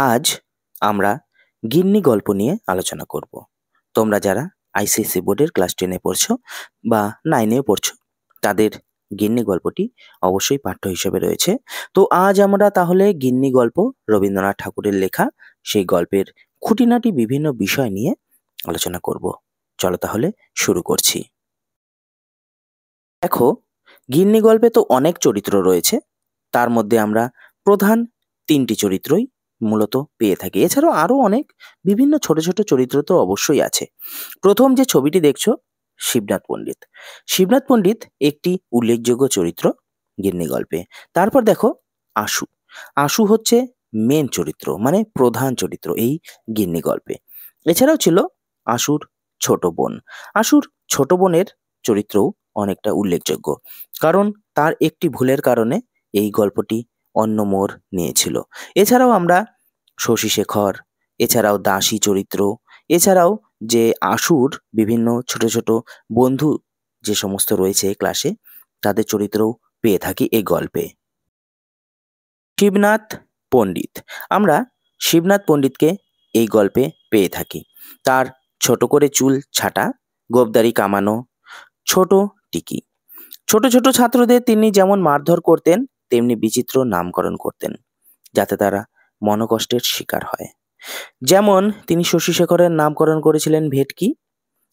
আজ আমরা গিন্নি গল্প নিয়ে আলোচনা করব। তোমরা যারা আইসিএসসি বোর্ডের ক্লাস 10-এ পড়ছো বা 9-এও পড়ছো, তাদের গিন্নি গল্পটি অবশ্যই পাঠ্য হিসেবে রয়েছে। তো আজ আমরা তাহলে গিন্নি গল্প, রবীন্দ্রনাথ ঠাকুরের লেখা, সেই গল্পের খুঁটিনাটি বিভিন্ন বিষয় নিয়ে আলোচনা করব। চলো তাহলে শুরু করছি। দেখো, গিন্নি গল্পে তো অনেক চরিত্র রয়েছে। তার মধ্যে আমরা প্রধান 3টি চরিত্রই মূলত পেয়ে থাকি। এছাড়াও আরো অনেক বিভিন্ন ছোট ছোট চরিত্র তো অবশ্যই আছে। প্রথম যে ছবিটি দেখছো, শিবনাথ পণ্ডিত। শিবনাথ পণ্ডিত একটি উল্লেখযোগ্য চরিত্র গিন্নি গল্পে। তারপর দেখো আশু। আশু হচ্ছে মেন চরিত্র, মানে প্রধান চরিত্র এই গিন্নি গল্পে। এছাড়াও ছিল আশুর ছোট বোন। আশুর ছোট বোনের চরিত্রও অনেকটা উল্লেখযোগ্য, কারণ তার একটি ভুলের কারণে এই গল্পটি অন্য মোড় নিয়েছিল। এছাড়াও আমরা শশীশেখর, এছাড়াও দাসী চরিত্র, এছাড়াও যে আশুর বিভিন্ন ছোট ছোট বন্ধু যে সমস্ত রয়েছে ক্লাসে, তাদের চরিত্রও পেয়ে থাকি এই গল্পে। শিবনাথ পণ্ডিত। আমরা শিবনাথ পণ্ডিতকে এই গল্পে পেয়ে থাকি। তার ছোট করে চুল ছাটা, গোঁফদাড়ি কামানো, ছোট টিকি। ছোট ছোট ছাত্রদের তিনি যেমন মারধর করতেন, তেমনি বিচিত্র নামকরণ করতেন, যাতে তারা মনোকষ্টের শিকার হয়। যেমন তিনি শশীশেখরের নামকরণ করেছিলেন ভেটকি,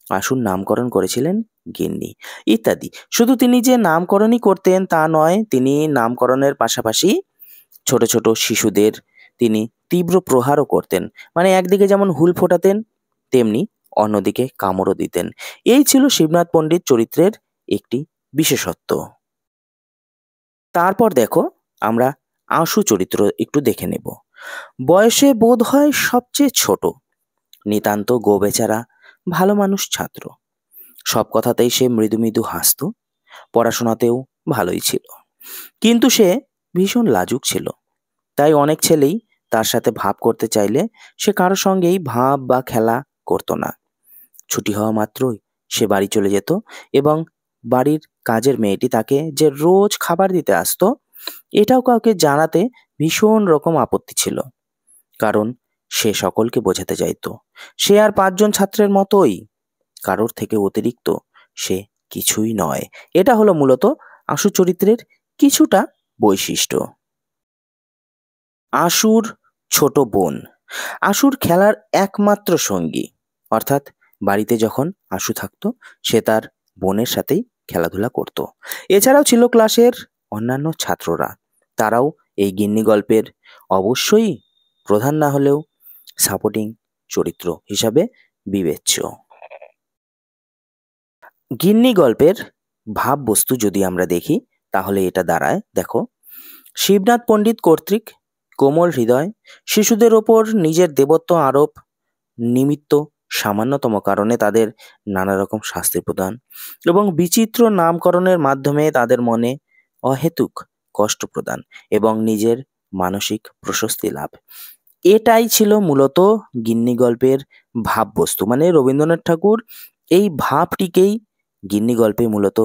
আশুর নামকরণ করেছিলেন গিন্নি, ইত্যাদি। শুধু তিনি যে নামকরণই করতেন তা নয়, তিনি নামকরণের পাশাপাশি ছোট ছোট শিশুদের তিনি তীব্র প্রহারও করতেন। মানে একদিকে যেমন হুল ফোটাতেন, তেমনি অন্যদিকে কামড়ও দিতেন। এই ছিল শিবনাথ পণ্ডিত চরিত্রের একটি বিশেষত্ব। তারপর দেখো, আমরা আশু চরিত্র একটু দেখে নেব। বয়সে বোধ হয় সবচেয়ে ছোট, নিতান্ত গোবেচারা ভালো মানুষ ছাত্র। সব কথাতেই সে মৃদু মৃদু হাসত, পড়াশোনাতেও ভালোই ছিল। কিন্তু সে ভীষণ লাজুক ছিল, তাই অনেক ছেলেই তার সাথে ভাব করতে চাইলে সে কারো সঙ্গেই ভাব বা খেলা করতো না। ছুটি হওয়া মাত্রই সে বাড়ি চলে যেত, এবং বাড়ির কাজের মেয়েটি তাকে যে রোজ খাবার দিতে আসতো, এটাও কাউকে জানাতে ভীষণ রকম আপত্তি ছিল, কারণ সে সকলকে বোঝাতে চাইতো সে আর 5জন ছাত্রের মতোই, কারোর থেকে অতিরিক্ত সে কিছুই নয়। এটা হলো মূলত আশু চরিত্রের কিছুটা বৈশিষ্ট্য। আশুর ছোট বোন। আশুর খেলার একমাত্র সঙ্গী, অর্থাৎ বাড়িতে যখন আশু থাকতো, সে তার বোনের সাথেই খেলাধুলা করত। এছাড়াও ছিল ক্লাসের অন্যান্য ছাত্ররা, তারাও এই গিন্নি গল্পের অবশ্যই প্রধান না হলেও সাপোর্টিং চরিত্র হিসাবে বিবেচ্য। গিন্নি গল্পের ভাববস্তু যদি আমরা দেখি, তাহলে এটা দাঁড়ায়, দেখো, শিবনাথ পণ্ডিত কর্তৃক কোমল হৃদয় শিশুদের ওপর নিজের দেবত্ব আরোপ নিমিত্ত সামান্যতম কারণে তাদের নানা রকম শাস্তি প্রদান এবং বিচিত্র নামকরণের মাধ্যমে তাদের মনে অহেতুক কষ্ট প্রদান এবং নিজের মানসিক প্রশস্তি লাভ, এটাই ছিল মূলত গিন্নি গল্পের ভাববস্তু। মানে রবীন্দ্রনাথ ঠাকুর এই ভাবটিকেই গিন্নি গল্পে মূলত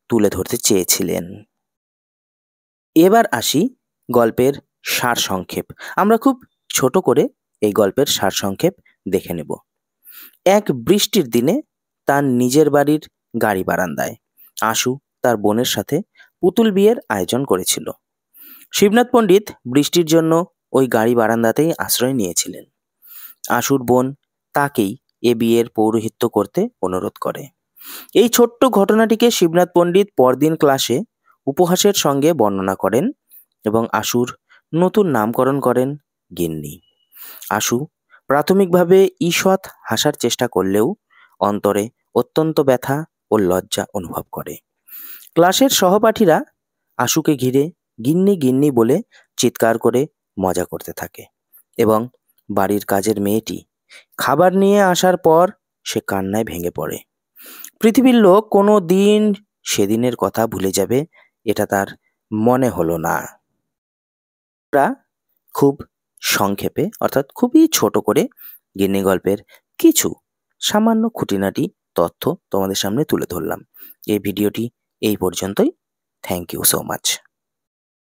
তুলে ধরতে চেয়েছিলেন। এবার আসি গল্পের সারসংক্ষেপ। আমরা খুব ছোট করে এই গল্পের সারসংক্ষেপ দেখে নেব। এক বৃষ্টির দিনে তার নিজের বাড়ির গাড়ি বারান্দায় আশু তার বোনের সাথে পুতুল বিয়ের আয়োজন করেছিল। শিবনাথ পণ্ডিত বৃষ্টির জন্য ওই গাড়ি বারান্দাতেই আশ্রয় নিয়েছিলেন। আশুর বোন তাকেই এ বিয়ের পৌরোহিত্য করতে অনুরোধ করে। এই ছোট্ট ঘটনাটিকে শিবনাথ পণ্ডিত পরদিন ক্লাসে উপহাসের সঙ্গে বর্ণনা করেন এবং আশুর নতুন নামকরণ করেন গিন্নি। আশু প্রাথমিকভাবে ঈষৎ হাসার চেষ্টা করলেও অন্তরে অত্যন্ত ব্যথা ও লজ্জা অনুভব করে। ক্লাসের সহপাঠীরা আশুকে ঘিরে গিন্নি গিন্নি বলে চিৎকার করে মজা করতে থাকে এবং বাড়ির কাজের মেয়েটি খাবার নিয়ে আসার পর সে কান্নায় ভেঙে পড়ে। পৃথিবীর লোক কোনো দিন সেদিনের কথা ভুলে যাবে, এটা তার মনে হলো না। আমরা খুব সংক্ষেপে, অর্থাৎ খুবই ছোট করে গিন্নি গল্পের কিছু সামান্য খুঁটিনাটি তথ্য তোমাদের সামনে তুলে ধরলাম। এই ভিডিওটি এই পর্যন্তই। Thank you so much.